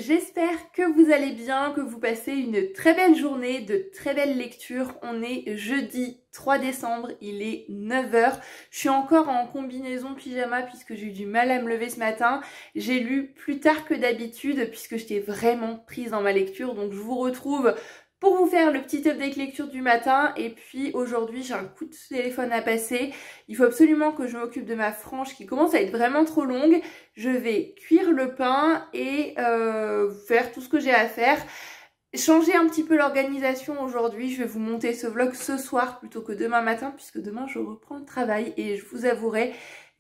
j'espère que vous allez bien, que vous passez une très belle journée, de très belles lectures. On est jeudi 3 décembre, il est 9 h. Je suis encore en combinaison pyjama puisque j'ai eu du mal à me lever ce matin. J'ai lu plus tard que d'habitude puisque j'étais vraiment prise dans ma lecture. Donc je vous retrouve pour vous faire le petit update lecture du matin. Et puis aujourd'hui j'ai un coup de téléphone à passer. Il faut absolument que je m'occupe de ma frange qui commence à être vraiment trop longue. Je vais cuire le pain et faire tout ce que j'ai à faire. Changer un petit peu l'organisation aujourd'hui. Je vais vous monter ce vlog ce soir plutôt que demain matin puisque demain je reprends le travail et je vous avouerai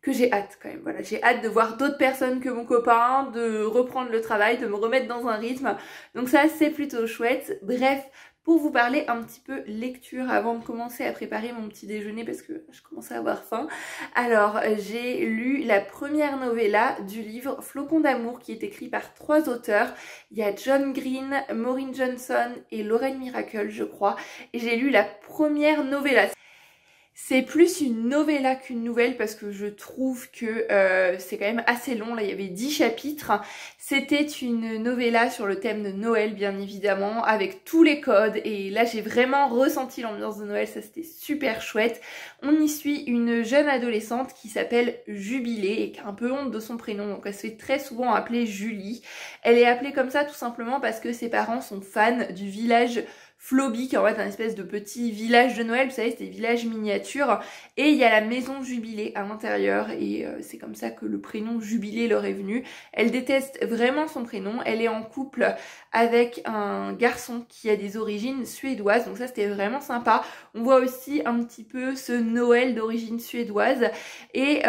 que j'ai hâte quand même. Voilà, j'ai hâte de voir d'autres personnes que mon copain, de reprendre le travail, de me remettre dans un rythme. Donc ça, c'est plutôt chouette. Bref, pour vous parler un petit peu lecture avant de commencer à préparer mon petit déjeuner parce que je commence à avoir faim. Alors, j'ai lu la première novella du livre Flocons d'amour qui est écrit par 3 auteurs. Il y a John Green, Maureen Johnson et Lorraine Miracle, je crois. Et j'ai lu la première novella. C'est plus une novella qu'une nouvelle parce que je trouve que c'est quand même assez long. Là, il y avait 10 chapitres. C'était une novella sur le thème de Noël, bien évidemment, avec tous les codes. Et là, j'ai vraiment ressenti l'ambiance de Noël. Ça, c'était super chouette. On y suit une jeune adolescente qui s'appelle Jubilée et qui a un peu honte de son prénom. Donc, elle se fait très souvent appeler Julie. Elle est appelée comme ça tout simplement parce que ses parents sont fans du village Floby, qui est en fait un espèce de petit village de Noël, vous savez, c'est des villages miniatures, et il y a la maison Jubilée à l'intérieur, et c'est comme ça que le prénom Jubilée leur est venu. Elle déteste vraiment son prénom, elle est en couple avec un garçon qui a des origines suédoises, donc ça c'était vraiment sympa. On voit aussi un petit peu ce Noël d'origine suédoise, et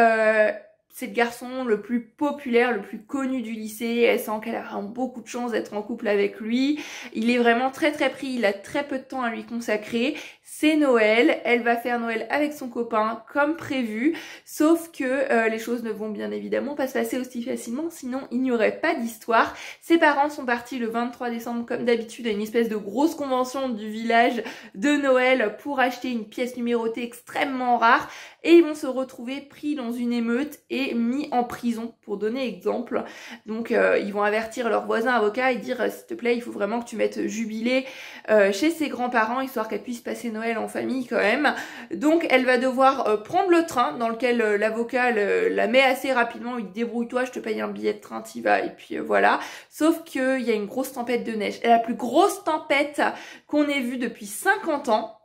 c'est le garçon le plus populaire, le plus connu du lycée. Elle sent qu'elle a vraiment beaucoup de chance d'être en couple avec lui. Il est vraiment très pris, il a très peu de temps à lui consacrer. C'est Noël, elle va faire Noël avec son copain comme prévu. Sauf que les choses ne vont bien évidemment pas se passer aussi facilement, sinon il n'y aurait pas d'histoire. Ses parents sont partis le 23 décembre comme d'habitude à une espèce de grosse convention du village de Noël pour acheter une pièce numérotée extrêmement rare. Et ils vont se retrouver pris dans une émeute et mis en prison, pour donner exemple. Donc ils vont avertir leur voisin avocat et dire s'il te plaît, il faut vraiment que tu mettes Jubilée chez ses grands-parents, histoire qu'elle puisse passer Noël en famille quand même. Donc elle va devoir prendre le train dans lequel l'avocat la met assez rapidement, il dit débrouille-toi, je te paye un billet de train, t'y vas, et puis voilà. Sauf qu'il y a une grosse tempête de neige. Et la plus grosse tempête qu'on ait vue depuis 50 ans.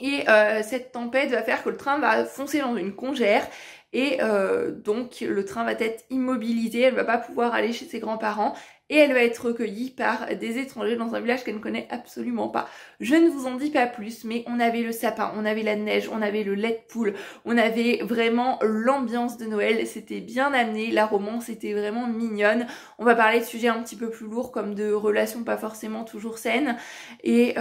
Et cette tempête va faire que le train va foncer dans une congère et donc le train va être immobilisé, elle va pas pouvoir aller chez ses grands-parents et elle va être recueillie par des étrangers dans un village qu'elle ne connaît absolument pas. Je ne vous en dis pas plus, mais on avait le sapin, on avait la neige, on avait le lait de poule, on avait vraiment l'ambiance de Noël, c'était bien amené, la romance était vraiment mignonne. On va parler de sujets un petit peu plus lourds comme de relations pas forcément toujours saines et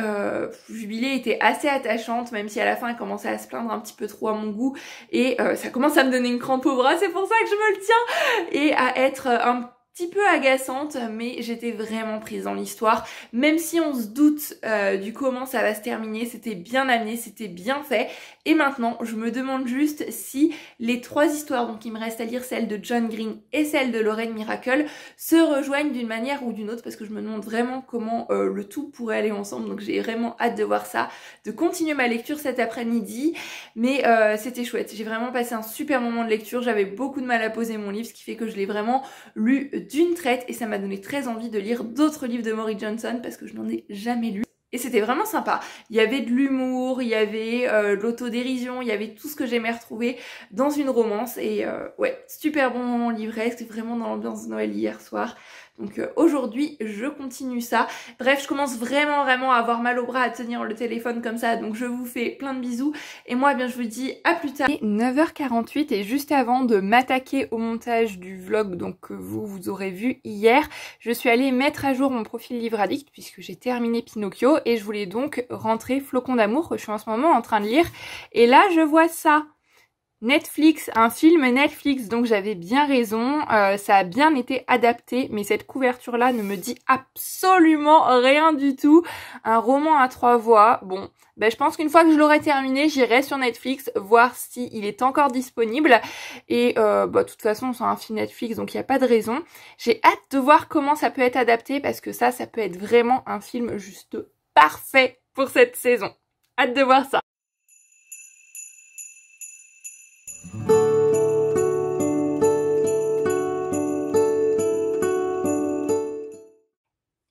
Jubilée était assez attachante, même si à la fin elle commençait à se plaindre un petit peu trop à mon goût et ça commence à me donner une crampe au bras, c'est pour ça que je me le tiens, et à être un petit peu agaçante, mais j'étais vraiment prise dans l'histoire. Même si on se doute du comment ça va se terminer, c'était bien amené, c'était bien fait. Et maintenant, je me demande juste si les 3 histoires, donc il me reste à lire celle de John Green et celle de Lorraine Miracle, se rejoignent d'une manière ou d'une autre, parce que je me demande vraiment comment le tout pourrait aller ensemble. Donc j'ai vraiment hâte de voir ça, de continuer ma lecture cet après-midi. Mais c'était chouette, j'ai vraiment passé un super moment de lecture, j'avais beaucoup de mal à poser mon livre, ce qui fait que je l'ai vraiment lu d'une traite et ça m'a donné très envie de lire d'autres livres de Maureen Johnson parce que je n'en ai jamais lu. Et c'était vraiment sympa. Il y avait de l'humour, il y avait de l'autodérision, il y avait tout ce que j'aimais retrouver dans une romance. Et ouais, super bon moment livresque, c'était vraiment dans l'ambiance de Noël hier soir. Donc aujourd'hui, je continue ça. Bref, je commence vraiment à avoir mal au bras à tenir le téléphone comme ça. Donc je vous fais plein de bisous. Et moi, eh bien, je vous dis à plus tard. 9 h 48 et juste avant de m'attaquer au montage du vlog, donc que vous aurez vu hier, je suis allée mettre à jour mon profil Livre Addict puisque j'ai terminé Pinocchio et je voulais donc rentrer Flocons d'amour que je suis en ce moment en train de lire. Et là, je vois ça. Netflix, un film Netflix, donc j'avais bien raison, ça a bien été adapté, mais cette couverture-là ne me dit absolument rien du tout. Un roman à 3 voix, bon, ben je pense qu'une fois que je l'aurai terminé, j'irai sur Netflix voir si il est encore disponible. Et de toute façon, c'est un film Netflix, donc il n'y a pas de raison. J'ai hâte de voir comment ça peut être adapté, parce que ça peut être vraiment un film juste parfait pour cette saison. Hâte de voir ça.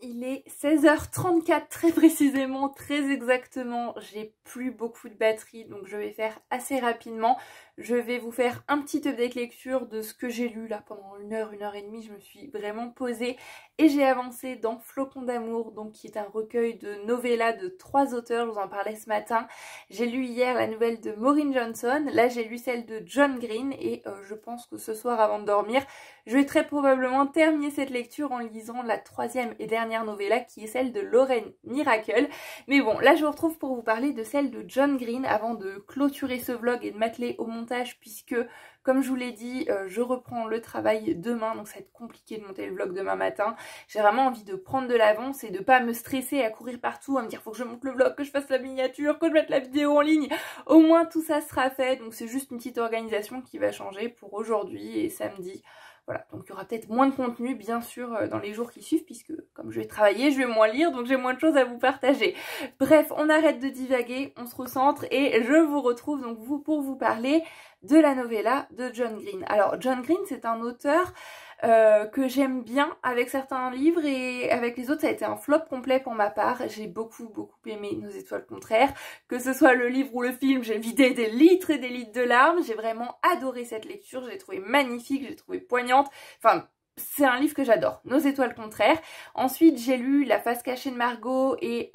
Il est 16h34 très précisément, très exactement. J'ai plus beaucoup de batterie, donc je vais faire assez rapidement. Je vais vous faire un petit update lecture de ce que j'ai lu là pendant une heure et demie. Je me suis vraiment posée et j'ai avancé dans Flocons d'amour, donc qui est un recueil de novellas de 3 auteurs. Je vous en parlais ce matin. J'ai lu hier la nouvelle de Maureen Johnson. Là, j'ai lu celle de John Green et je pense que ce soir, avant de dormir, je vais très probablement terminer cette lecture en lisant la 3e et dernière novella qui est celle de Lauren Miracle. Mais bon, là je vous retrouve pour vous parler de celle de John Green avant de clôturer ce vlog et de m'atteler au montage puisque, comme je vous l'ai dit, je reprends le travail demain, donc ça va être compliqué de monter le vlog demain matin. J'ai vraiment envie de prendre de l'avance et de pas me stresser à courir partout, à me dire faut que je monte le vlog, que je fasse la miniature, que je mette la vidéo en ligne. Au moins tout ça sera fait, donc c'est juste une petite organisation qui va changer pour aujourd'hui et samedi. Voilà, donc il y aura peut-être moins de contenu bien sûr dans les jours qui suivent puisque comme je vais travailler, je vais moins lire donc j'ai moins de choses à vous partager. Bref, on arrête de divaguer, on se recentre et je vous retrouve donc pour vous parler de la novella de John Green. Alors John Green c'est un auteur que j'aime bien avec certains livres et avec les autres ça a été un flop complet pour ma part. J'ai beaucoup aimé Nos étoiles contraires, que ce soit le livre ou le film, j'ai vidé des litres et des litres de larmes. J'ai vraiment adoré cette lecture, je l'ai trouvée magnifique, je l'ai trouvée poignante, enfin c'est un livre que j'adore, Nos étoiles contraires. Ensuite j'ai lu La face cachée de Margot et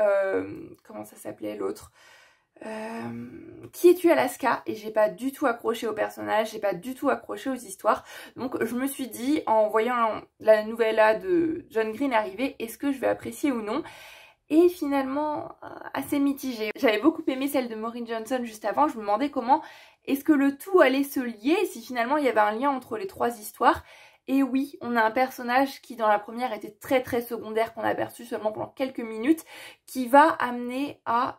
comment ça s'appelait l'autre, Qui es-tu Alaska, et j'ai pas du tout accroché aux personnages, j'ai pas du tout accroché aux histoires, donc je me suis dit en voyant la novella de John Green arriver, est-ce que je vais apprécier ou non? Et finalement assez mitigée. J'avais beaucoup aimé celle de Maureen Johnson juste avant, je me demandais comment est-ce que le tout allait se lier, si finalement il y avait un lien entre les 3 histoires. Et oui, on a un personnage qui dans la première était très secondaire, qu'on a aperçu seulement pendant quelques minutes, qui va amener à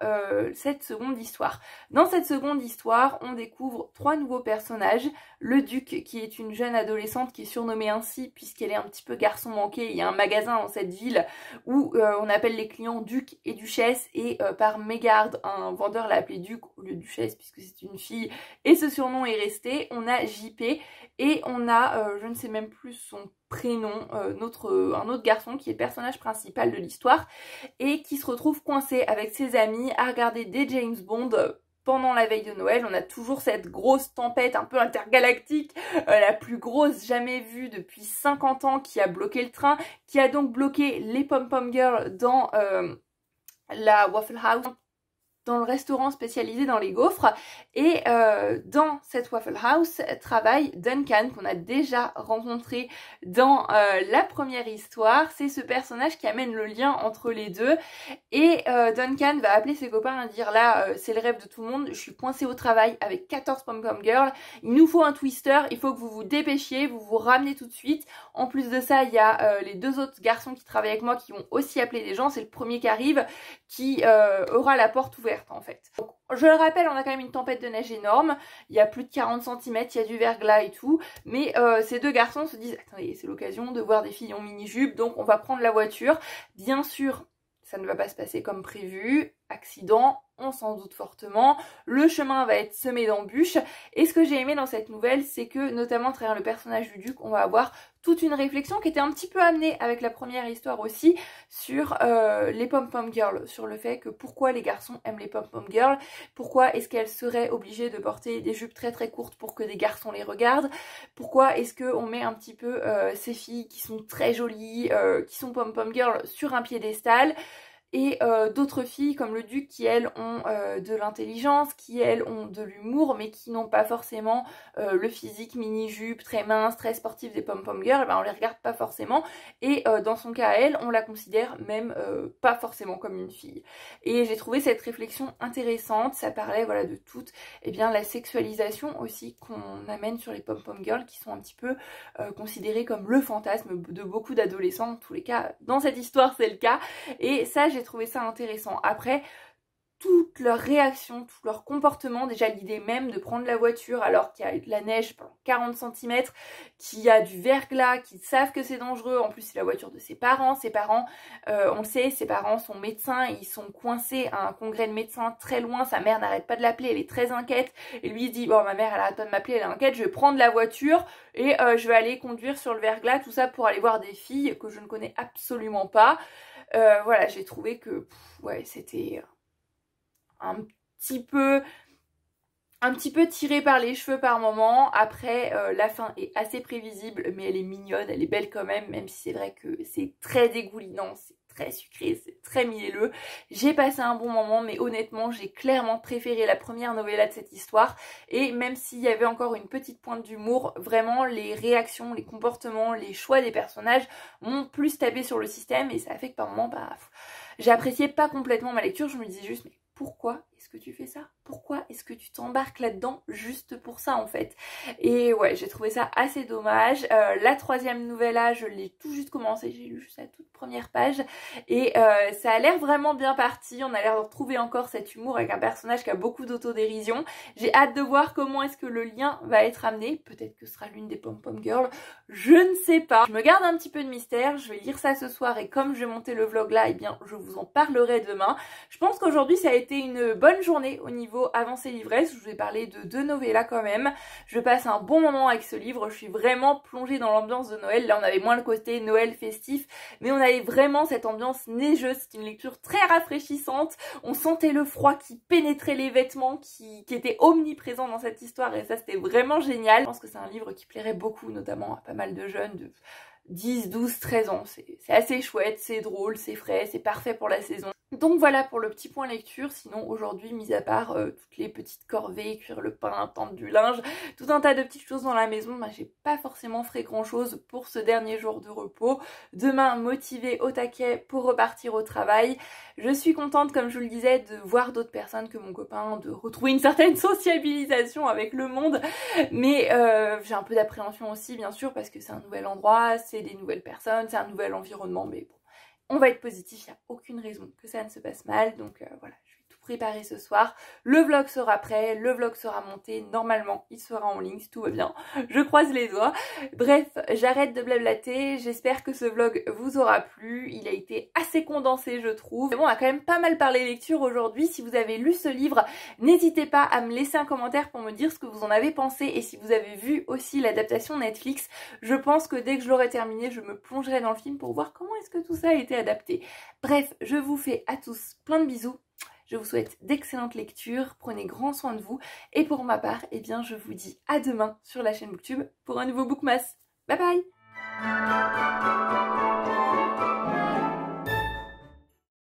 cette seconde histoire. Dans cette seconde histoire, on découvre 3 nouveaux personnages. Le Duc, qui est une jeune adolescente qui est surnommée ainsi puisqu'elle est un petit peu garçon manqué. Il y a un magasin dans cette ville où on appelle les clients Duc et Duchesse, et par mégarde, un vendeur l'a appelée Duc au lieu de Duchesse puisque c'est une fille et ce surnom est resté. On a JP et on a, je ne sais même plus son prénom, un autre garçon qui est le personnage principal de l'histoire et qui se retrouve coincé avec ses amis à regarder des James Bond pendant la veille de Noël. On a toujours cette grosse tempête un peu intergalactique, la plus grosse jamais vue depuis 50 ans, qui a bloqué le train, qui a donc bloqué les Pom-Pom Girls dans la Waffle House, dans le restaurant spécialisé dans les gaufres. Et dans cette Waffle House travaille Duncan, qu'on a déjà rencontré dans la première histoire. C'est ce personnage qui amène le lien entre les deux. Et Duncan va appeler ses copains et dire là c'est le rêve de tout le monde, je suis coincée au travail avec 14 pom-pom girls, il nous faut un twister, il faut que vous vous dépêchiez, vous vous ramenez tout de suite. En plus de ça, il y a les 2 autres garçons qui travaillent avec moi qui vont aussi appeler des gens. C'est le premier qui arrive qui aura la porte ouverte en fait. Donc, je le rappelle, on a quand même une tempête de neige énorme, il y a plus de 40 cm, il y a du verglas et tout, mais ces 2 garçons se disent attendez, c'est l'occasion de voir des filles en mini-jupe, donc on va prendre la voiture. Bien sûr, ça ne va pas se passer comme prévu, accident, on s'en doute fortement, le chemin va être semé d'embûches. Et ce que j'ai aimé dans cette nouvelle, c'est que notamment à travers le personnage du Duc, on va avoir toute une réflexion qui était un petit peu amenée avec la première histoire aussi sur les pom-pom girls, sur le fait que pourquoi les garçons aiment les pom-pom girls, pourquoi est-ce qu'elles seraient obligées de porter des jupes très courtes pour que des garçons les regardent, pourquoi est-ce qu'on met un petit peu ces filles qui sont très jolies, qui sont pom-pom girls sur un piédestal. et d'autres filles comme le Duc qui elles ont de l'intelligence, qui elles ont de l'humour mais qui n'ont pas forcément le physique mini-jupe très mince, très sportif des pom-pom girls, ben on les regarde pas forcément et dans son cas à elle, on la considère même pas forcément comme une fille. Et j'ai trouvé cette réflexion intéressante, ça parlait voilà de toute la sexualisation aussi qu'on amène sur les pom-pom girls qui sont un petit peu considérées comme le fantasme de beaucoup d'adolescents, en tous les cas dans cette histoire c'est le cas, et ça j'ai trouvé ça intéressant. Après, toutes leurs réactions, tout leur comportement, déjà l'idée même de prendre la voiture alors qu'il y a de la neige pendant 40 cm, qu'il y a du verglas, qu'ils savent que c'est dangereux, en plus c'est la voiture de ses parents, on le sait, ses parents sont médecins, ils sont coincés à un congrès de médecins très loin, sa mère n'arrête pas de l'appeler, elle est très inquiète, et lui il dit bon ma mère elle arrête pas de m'appeler, elle est inquiète, je vais prendre la voiture et je vais aller conduire sur le verglas, tout ça pour aller voir des filles que je ne connais absolument pas. Voilà, j'ai trouvé que ouais c'était un petit peu tirée par les cheveux par moment. Après la fin est assez prévisible mais elle est mignonne, elle est belle quand même, même si c'est vrai que c'est très dégoulinant, c'est très sucré, c'est très mielleux. J'ai passé un bon moment mais honnêtement j'ai clairement préféré la première novella de cette histoire, et même s'il y avait encore une petite pointe d'humour, vraiment les réactions, les comportements, les choix des personnages m'ont plus tapé sur le système et ça a fait que par moments j'ai apprécié pas complètement ma lecture. Je me disais juste mais pourquoi est-ce que tu fais ça? Pourquoi est-ce que tu t'embarques là-dedans juste pour ça en fait? Et ouais, j'ai trouvé ça assez dommage. La troisième novella, je l'ai tout juste commencé, j'ai lu juste la toute première page et ça a l'air vraiment bien parti. On a l'air de retrouver encore cet humour avec un personnage qui a beaucoup d'autodérision. J'ai hâte de voir comment est-ce que le lien va être amené. Peut-être que ce sera l'une des pom-pom girls, je ne sais pas. Je me garde un petit peu de mystère, je vais lire ça ce soir et comme je vais monter le vlog là, eh bien je vous en parlerai demain. Je pense qu'aujourd'hui ça a été une bonne journée au niveau avancée l'ivresse. Je vous ai parlé de 2 novellas quand même. Je passe un bon moment avec ce livre, je suis vraiment plongée dans l'ambiance de Noël. Là on avait moins le côté Noël festif, mais on avait vraiment cette ambiance neigeuse. C'est une lecture très rafraîchissante, on sentait le froid qui pénétrait les vêtements, qui était omniprésent dans cette histoire et ça c'était vraiment génial. Je pense que c'est un livre qui plairait beaucoup, notamment à pas mal de jeunes de 10, 12, 13 ans. C'est assez chouette, c'est drôle, c'est frais, c'est parfait pour la saison. Donc voilà pour le petit point lecture. Sinon aujourd'hui, mis à part toutes les petites corvées, cuire le pain, tendre du linge, tout un tas de petites choses dans la maison, j'ai pas forcément fait grand chose pour ce dernier jour de repos. Demain, motivée au taquet pour repartir au travail. Je suis contente, comme je vous le disais, de voir d'autres personnes que mon copain, de retrouver une certaine sociabilisation avec le monde, mais j'ai un peu d'appréhension aussi bien sûr parce que c'est un nouvel endroit, c'est des nouvelles personnes, c'est un nouvel environnement, mais bon, on va être positif, il n'y a aucune raison que ça ne se passe mal, donc voilà, je vais tout préparer ce soir. Le vlog sera prêt, le vlog sera monté, normalement il sera en ligne si tout va bien, je croise les doigts. Bref, j'arrête de blablater, j'espère que ce vlog vous aura plu, il a été assez condensé je trouve. Mais bon, on a quand même pas mal parlé lecture aujourd'hui. Si vous avez lu ce livre, n'hésitez pas à me laisser un commentaire pour me dire ce que vous en avez pensé et si vous avez vu aussi l'adaptation Netflix. Je pense que dès que je l'aurai terminé, je me plongerai dans le film pour voir comment est-ce que tout ça a été adapté. Bref, je vous fais à tous plein de bisous. Je vous souhaite d'excellentes lectures, prenez grand soin de vous et pour ma part, eh bien je vous dis à demain sur la chaîne Booktube pour un nouveau Bookmas. Bye bye!